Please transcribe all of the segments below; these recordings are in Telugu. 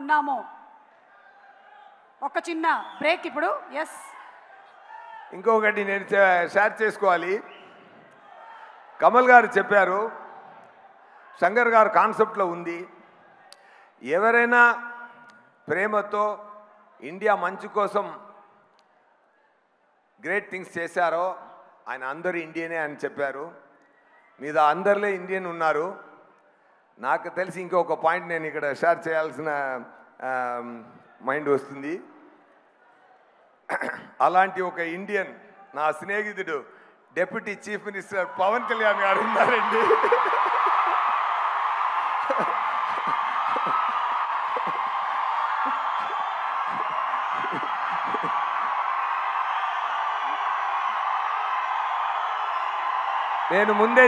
ఉన్నామో. ఒక చిన్న బ్రేక్ ఇప్పుడు. ఎస్, ఇంకొకటి నేను షేర్ చేసుకోవాలి. కమల్ గారు చెప్పారు, శంకర్ గారు కాన్సెప్ట్లో ఉంది, ఎవరైనా ప్రేమతో ఇండియా మంచి కోసం గ్రేట్ థింగ్స్ చేశారో ఆయన అందరూ ఇండియనే అని చెప్పారు. మీద అందరిలో ఇండియన్ ఉన్నారు. నాకు తెలిసి ఇంకొక పాయింట్ నేను ఇక్కడ షేర్ చేయాల్సిన మైండ్ వస్తుంది. అలాంటి ఒక ఇండియన్ నా స్నేహితుడు deputy chief minister Pawan Kalyan గారు ఉన్నారండి. నేను ముందే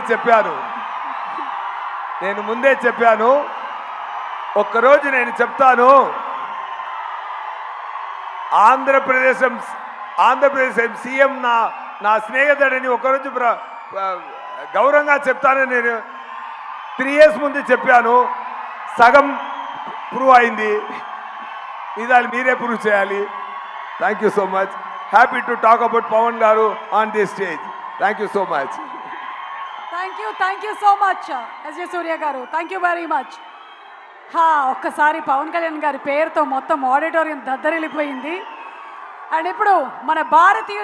చెప్పాను ఒక్కరోజు నేను చెప్తాను, ఆంధ్రప్రదేశ్ సీఎం నా స్నేహితుడని ఒకరోజు గౌరవంగా చెప్తానని నేను 3 years ముందు చెప్పాను. సగం ప్రూవ్ అయింది, ఇది మీరే ప్రూవ్ చేయాలి. Thank you so much. Happy to talk about Pawan garu on this stage. Thank you so much. Thank you so much SJ Surya garu. Thank you very much. ఒక్కసారి పవన్ కళ్యాణ్ గారి పేరుతో మొత్తం ఆడిటోరియం దద్దరిల్లిపోయింది. అండ్ ఇప్పుడు మన భారతీయ